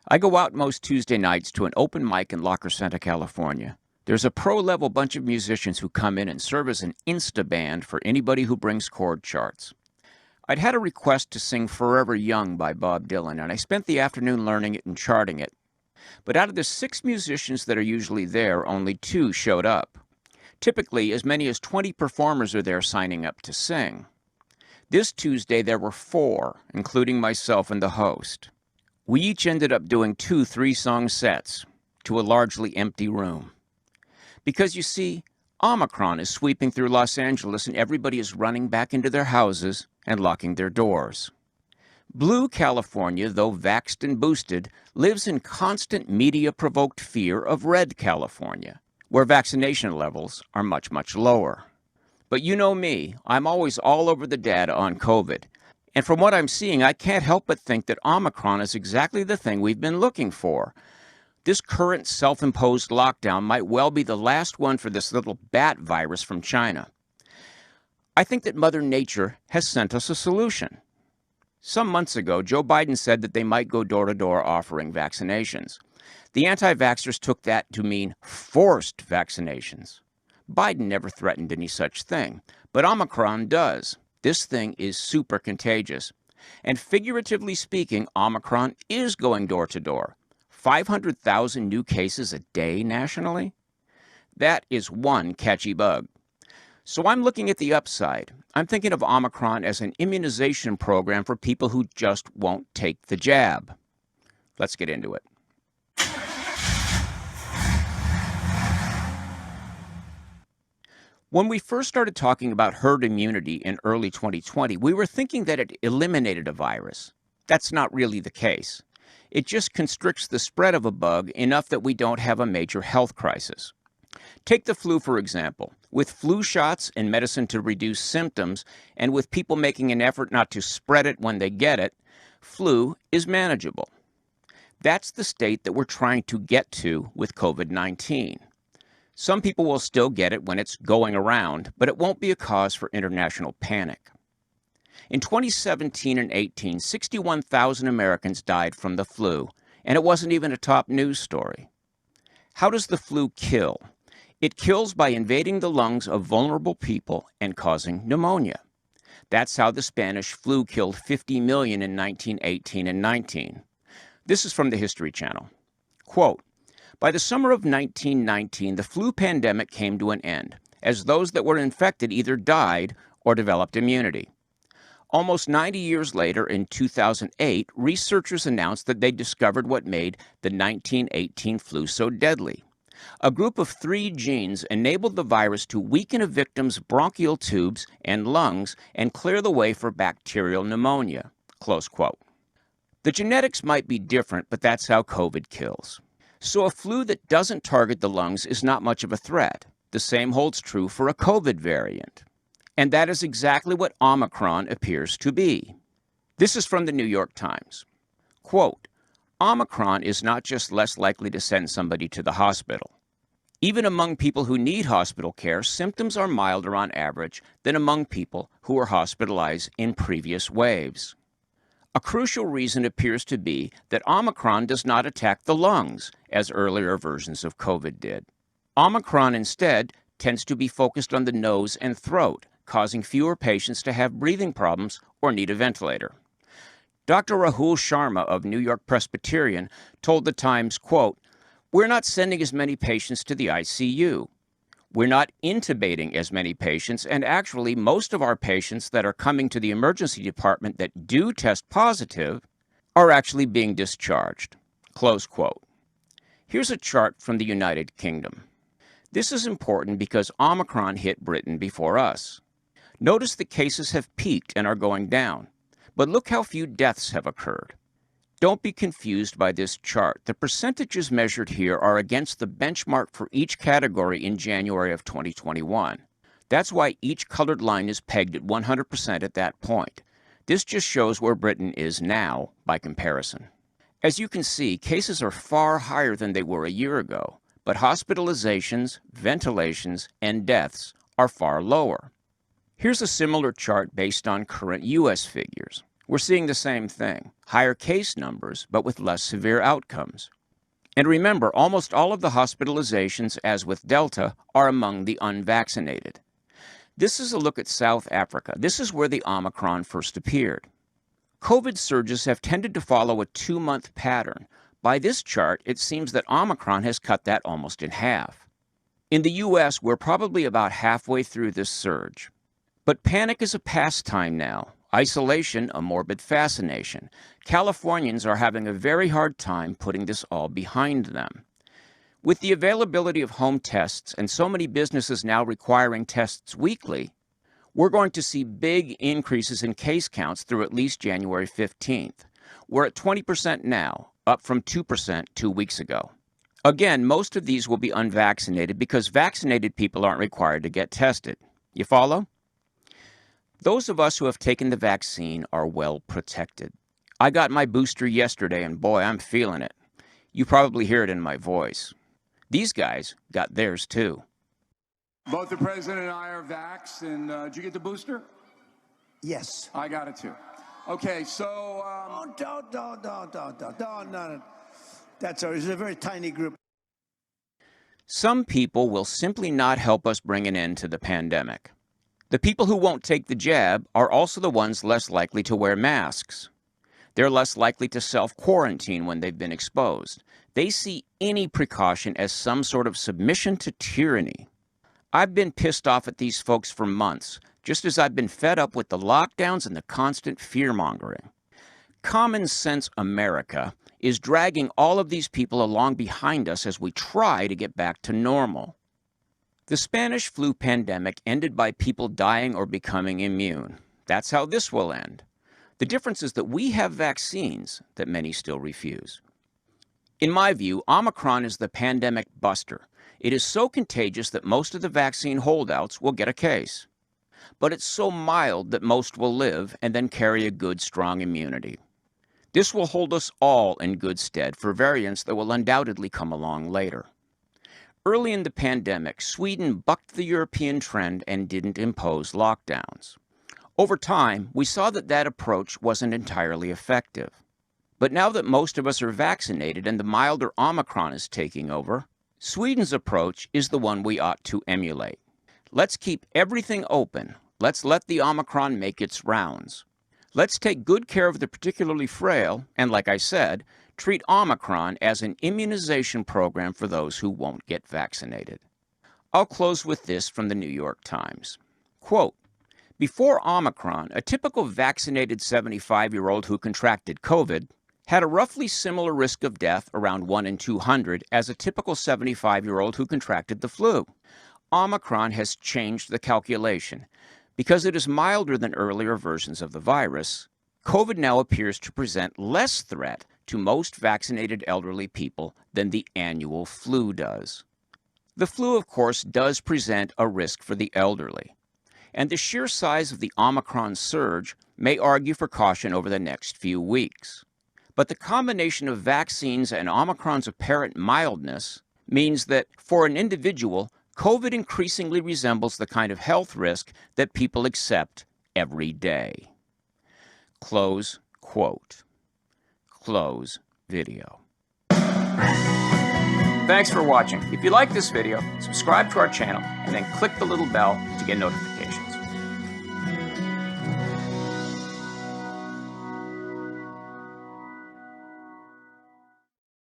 I go out most Tuesday nights to an open mic in La Crescenta, California. There's a pro-level bunch of musicians who come in and serve as an insta-band for anybody who brings chord charts. I'd had a request to sing Forever Young by Bob Dylan, and I spent the afternoon learning it and charting it. But out of the 6 musicians that are usually there, only 2 showed up. Typically, as many as 20 performers are there signing up to sing. This Tuesday, there were 4, including myself and the host. We each ended up doing 2 3-song sets to a largely empty room. Because you see, Omicron is sweeping through Los Angeles and everybody is running back into their houses and locking their doors. Blue California, though vaxxed and boosted, lives in constant media-provoked fear of red California, where vaccination levels are much, much lower. But you know me, I'm always all over the data on COVID. And from what I'm seeing, I can't help but think that Omicron is exactly the thing we've been looking for. This current self-imposed lockdown might well be the last one for this little bat virus from China. I think that Mother Nature has sent us a solution. Some months ago, Joe Biden said that they might go door-to-door offering vaccinations. The anti-vaxxers took that to mean forced vaccinations. Biden never threatened any such thing, but Omicron does. This thing is super contagious. And figuratively speaking, Omicron is going door-to-door. 500,000 new cases a day nationally? That is one catchy bug. So I'm looking at the upside. I'm thinking of Omicron as an immunization program for people who just won't take the jab. Let's get into it. When we first started talking about herd immunity in early 2020, we were thinking that it eliminated a virus. That's not really the case. It just constricts the spread of a bug enough that we don't have a major health crisis. Take the flu, for example. With flu shots and medicine to reduce symptoms, and with people making an effort not to spread it when they get it, flu is manageable. That's the state that we're trying to get to with COVID-19. Some people will still get it when it's going around, but it won't be a cause for international panic. In 2017 and 18, 61,000 Americans died from the flu, and it wasn't even a top news story. How does the flu kill? It kills by invading the lungs of vulnerable people and causing pneumonia. That's how the Spanish flu killed 50 million in 1918 and 19. This is from the History Channel. Quote, "By the summer of 1919, the flu pandemic came to an end, as those that were infected either died or developed immunity. Almost 90 years later, in 2008, researchers announced that they discovered what made the 1918 flu so deadly. A group of 3 genes enabled the virus to weaken a victim's bronchial tubes and lungs and clear the way for bacterial pneumonia." Close quote. The genetics might be different, but that's how COVID kills. So a flu that doesn't target the lungs is not much of a threat. The same holds true for a COVID variant. And that is exactly what Omicron appears to be. This is from the New York Times. Quote, "Omicron is not just less likely to send somebody to the hospital. Even among people who need hospital care, symptoms are milder on average than among people who were hospitalized in previous waves. A crucial reason appears to be that Omicron does not attack the lungs, as earlier versions of COVID did. Omicron instead tends to be focused on the nose and throat, causing fewer patients to have breathing problems or need a ventilator. Dr. Rahul Sharma of New York Presbyterian told the Times, quote, "We're not sending as many patients to the ICU. We're not intubating as many patients, and actually most of our patients that are coming to the emergency department that do test positive are actually being discharged." Close quote. Here's a chart from the United Kingdom. This is important because Omicron hit Britain before us. Notice the cases have peaked and are going down, but look how few deaths have occurred. Don't be confused by this chart. The percentages measured here are against the benchmark for each category in January of 2021. That's why each colored line is pegged at 100% at that point. This just shows where Britain is now by comparison. As you can see, cases are far higher than they were a year ago, but hospitalizations, ventilations, and deaths are far lower. Here's a similar chart based on current U.S. figures. We're seeing the same thing, higher case numbers, but with less severe outcomes. And remember, almost all of the hospitalizations, as with Delta, are among the unvaccinated. This is a look at South Africa. This is where the Omicron first appeared. COVID surges have tended to follow a 2-month pattern. By this chart, it seems that Omicron has cut that almost in half. In the U.S., we're probably about halfway through this surge. But panic is a pastime now. Isolation, a morbid fascination. Californians are having a very hard time putting this all behind them. With the availability of home tests and so many businesses now requiring tests weekly, we're going to see big increases in case counts through at least January 15th. We're at 20% now, up from 2% 2 weeks ago. Again, most of these will be unvaccinated because vaccinated people aren't required to get tested. You follow? Those of us who have taken the vaccine are well protected. I got my booster yesterday, and boy, I'm feeling it. You probably hear it in my voice. These guys got theirs too. Both the president and I are vaxxed, and did you get the booster? Yes. I got it too. Okay, so... No. That's it's a very tiny group. Some people will simply not help us bring an end to the pandemic. The people who won't take the jab are also the ones less likely to wear masks. They're less likely to self-quarantine when they've been exposed. They see any precaution as some sort of submission to tyranny. I've been pissed off at these folks for months, just as I've been fed up with the lockdowns and the constant fear-mongering. Common sense America is dragging all of these people along behind us as we try to get back to normal. The Spanish flu pandemic ended by people dying or becoming immune. That's how this will end. The difference is that we have vaccines that many still refuse. In my view, Omicron is the pandemic buster. It is so contagious that most of the vaccine holdouts will get a case. But it's so mild that most will live and then carry a good, strong immunity. This will hold us all in good stead for variants that will undoubtedly come along later. Early in the pandemic, Sweden bucked the European trend and didn't impose lockdowns. Over time, we saw that that approach wasn't entirely effective. But now that most of us are vaccinated and the milder Omicron is taking over, Sweden's approach is the one we ought to emulate. Let's keep everything open. Let's let the Omicron make its rounds. Let's take good care of the particularly frail, and like I said, treat Omicron as an immunization program for those who won't get vaccinated. I'll close with this from the New York Times. Quote, "Before Omicron, a typical vaccinated 75-year-old who contracted COVID had a roughly similar risk of death, around 1 in 200, as a typical 75-year-old who contracted the flu. Omicron has changed the calculation. Because it is milder than earlier versions of the virus, COVID now appears to present less threat to most vaccinated elderly people than the annual flu does. The flu, of course, does present a risk for the elderly, and the sheer size of the Omicron surge may argue for caution over the next few weeks. But the combination of vaccines and Omicron's apparent mildness means that, for an individual, COVID increasingly resembles the kind of health risk that people accept every day." Close quote. Close video. Thanks for watching. If you like this video, subscribe to our channel and then click the little bell to get notifications.